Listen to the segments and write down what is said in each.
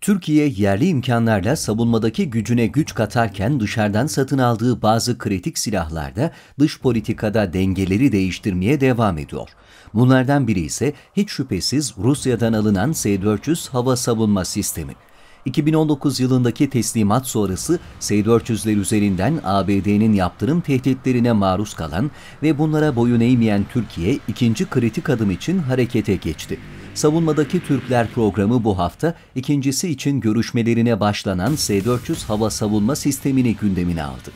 Türkiye yerli imkanlarla savunmadaki gücüne güç katarken dışarıdan satın aldığı bazı kritik silahlarda dış politikada dengeleri değiştirmeye devam ediyor. Bunlardan biri ise hiç şüphesiz Rusya'dan alınan S-400 hava savunma sistemi. 2019 yılındaki teslimat sonrası S-400'ler üzerinden ABD'nin yaptırım tehditlerine maruz kalan ve bunlara boyun eğmeyen Türkiye ikinci kritik adım için harekete geçti. Savunmadaki Türkler programı bu hafta ikincisi için görüşmelerine başlanan S-400 hava savunma sistemini gündemine aldı.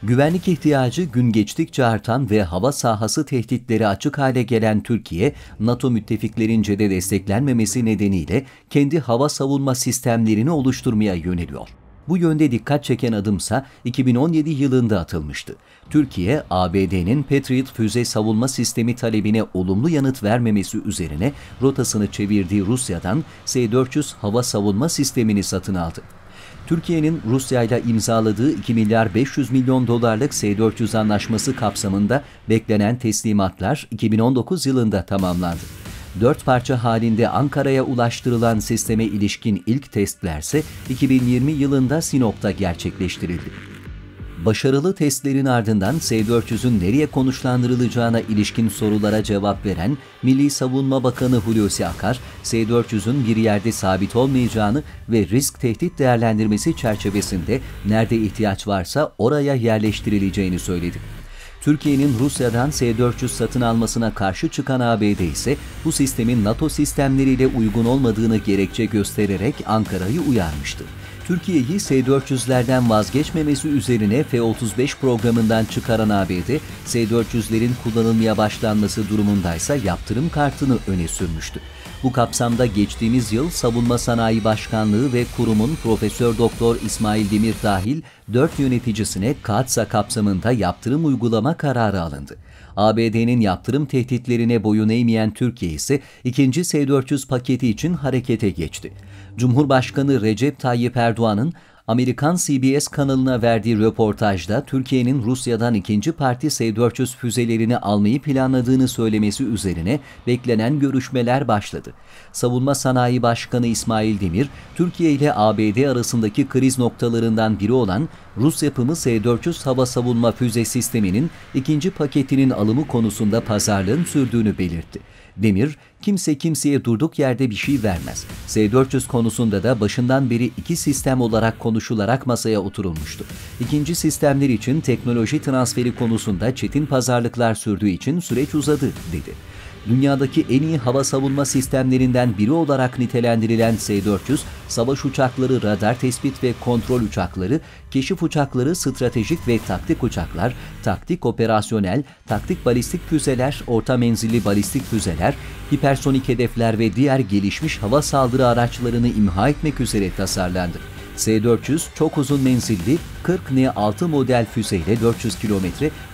Güvenlik ihtiyacı gün geçtikçe artan ve hava sahası tehditleri açık hale gelen Türkiye, NATO müttefiklerince de desteklenmemesi nedeniyle kendi hava savunma sistemlerini oluşturmaya yöneliyor. Bu yönde dikkat çeken adımsa 2017 yılında atılmıştı. Türkiye, ABD'nin Patriot füze savunma sistemi talebine olumlu yanıt vermemesi üzerine rotasını çevirdiği Rusya'dan S-400 hava savunma sistemini satın aldı. Türkiye'nin Rusya'yla imzaladığı 2 milyar 500 milyon dolarlık S-400 anlaşması kapsamında beklenen teslimatlar 2019 yılında tamamlandı. 4 parça halinde Ankara'ya ulaştırılan sisteme ilişkin ilk testlerse 2020 yılında Sinop'ta gerçekleştirildi. Başarılı testlerin ardından S-400'ün nereye konuşlandırılacağına ilişkin sorulara cevap veren Milli Savunma Bakanı Hulusi Akar, S-400'ün bir yerde sabit olmayacağını ve risk tehdit değerlendirmesi çerçevesinde nerede ihtiyaç varsa oraya yerleştirileceğini söyledi. Türkiye'nin Rusya'dan S-400 satın almasına karşı çıkan ABD ise bu sistemin NATO sistemleriyle uygun olmadığını gerekçe göstererek Ankara'yı uyarmıştı. Türkiye'yi S-400'lerden vazgeçmemesi üzerine F-35 programından çıkaran ABD, S-400'lerin kullanılmaya başlanması durumundaysa yaptırım kartını öne sürmüştü. Bu kapsamda geçtiğimiz yıl Savunma Sanayi Başkanlığı ve kurumun Profesör Doktor İsmail Demir dahil 4 yöneticisine KATSA kapsamında yaptırım uygulama kararı alındı. ABD'nin yaptırım tehditlerine boyun eğmeyen Türkiye ise ikinci S-400 paketi için harekete geçti. Cumhurbaşkanı Recep Tayyip Erdoğan'ın Amerikan CBS kanalına verdiği röportajda Türkiye'nin Rusya'dan ikinci parti S-400 füzelerini almayı planladığını söylemesi üzerine beklenen görüşmeler başladı. Savunma Sanayi Başkanı İsmail Demir, Türkiye ile ABD arasındaki kriz noktalarından biri olan Rus yapımı S-400 hava savunma füze sisteminin ikinci paketinin alımı konusunda pazarlığın sürdüğünü belirtti. Demir, kimse kimseye durduk yerde bir şey vermez. S-400 konusunda da başından beri iki sistem olarak konuşularak masaya oturulmuştu. İkinci sistemler için teknoloji transferi konusunda çetin pazarlıklar sürdüğü için süreç uzadı, dedi. Dünyadaki en iyi hava savunma sistemlerinden biri olarak nitelendirilen S-400, savaş uçakları, radar tespit ve kontrol uçakları, keşif uçakları, stratejik ve taktik uçaklar, taktik operasyonel, taktik balistik füzeler, orta menzilli balistik füzeler, hipersonik hedefler ve diğer gelişmiş hava saldırı araçlarını imha etmek üzere tasarlandı. S-400 çok uzun menzilli 40 N-6 model füzeyle 400 km,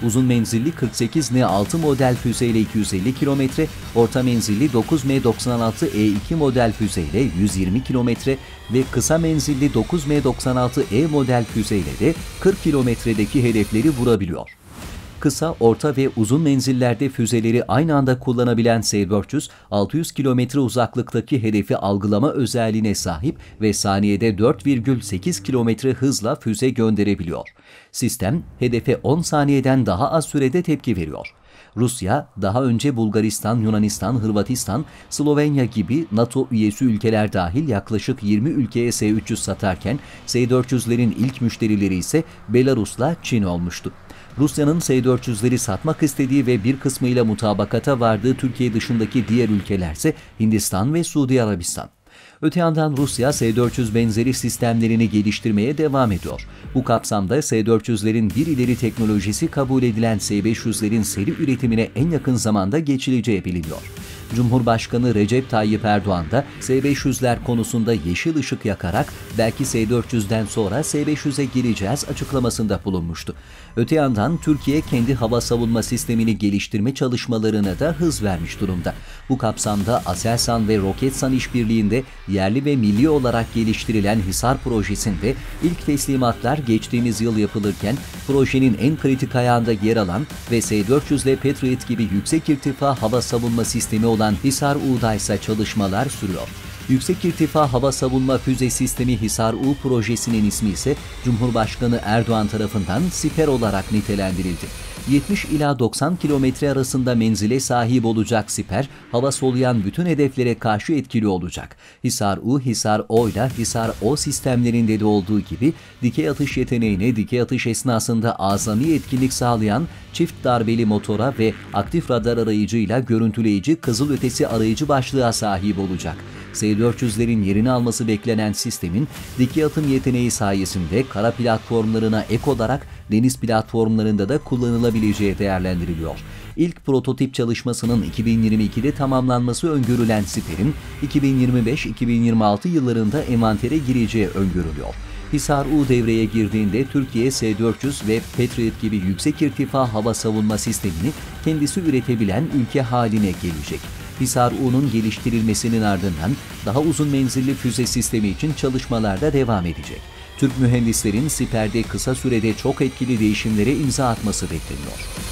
uzun menzilli 48 N-6 model füzeyle 250 km, orta menzilli 9 M96E2 model füzeyle 120 km ve kısa menzilli 9 M96E model füzeyle de 40 kilometredeki hedefleri vurabiliyor. Kısa, orta ve uzun menzillerde füzeleri aynı anda kullanabilen S-400, 600 kilometre uzaklıktaki hedefi algılama özelliğine sahip ve saniyede 4,8 kilometre hızla füze gönderebiliyor. Sistem, hedefe 10 saniyeden daha az sürede tepki veriyor. Rusya, daha önce Bulgaristan, Yunanistan, Hırvatistan, Slovenya gibi NATO üyesi ülkeler dahil yaklaşık 20 ülkeye S-300 satarken, S-400'lerin ilk müşterileri ise Belarus'la Çin olmuştu. Rusya'nın S-400'leri satmak istediği ve bir kısmıyla mutabakata vardığı Türkiye dışındaki diğer ülkelerse Hindistan ve Suudi Arabistan. Öte yandan Rusya S-400 benzeri sistemlerini geliştirmeye devam ediyor. Bu kapsamda S-400'lerin bir ileri teknolojisi kabul edilen S-500'lerin seri üretimine en yakın zamanda geçileceği biliniyor. Cumhurbaşkanı Recep Tayyip Erdoğan da S-500'ler konusunda yeşil ışık yakarak belki S-400'den sonra S-500'e gireceğiz açıklamasında bulunmuştu. Öte yandan Türkiye kendi hava savunma sistemini geliştirme çalışmalarına da hız vermiş durumda. Bu kapsamda Aselsan ve Roketsan işbirliğinde yerli ve milli olarak geliştirilen Hisar projesinde ilk teslimatlar geçtiğimiz yıl yapılırken projenin en kritik ayağında yer alan ve S-400 ile Patriot gibi yüksek irtifa hava savunma sistemi olan Hisar-U'da ise çalışmalar sürüyor. Yüksek irtifa hava savunma füze sistemi Hisar-U projesinin ismi ise Cumhurbaşkanı Erdoğan tarafından Siper olarak nitelendirildi. 70 ila 90 kilometre arasında menzile sahip olacak Siper, hava soluyan bütün hedeflere karşı etkili olacak. Hisar-U, Hisar-O ile Hisar-O sistemlerinde de olduğu gibi dikey atış yeteneğine dikey atış esnasında azami etkinlik sağlayan çift darbeli motora ve aktif radar arayıcıyla görüntüleyici kızılötesi arayıcı başlığa sahip olacak. S-400'lerin yerini alması beklenen sistemin dikey atım yeteneği sayesinde kara platformlarına ek olarak deniz platformlarında da kullanılabileceği değerlendiriliyor. İlk prototip çalışmasının 2022'de tamamlanması öngörülen Siper'in 2025-2026 yıllarında envantere gireceği öngörülüyor. Hisar-U devreye girdiğinde Türkiye S-400 ve Patriot gibi yüksek irtifa hava savunma sistemini kendisi üretebilen ülke haline gelecek. Hisar-U'nun geliştirilmesinin ardından daha uzun menzilli füze sistemi için çalışmalar da devam edecek. Türk mühendislerin Siper'de kısa sürede çok etkili değişimlere imza atması bekleniyor.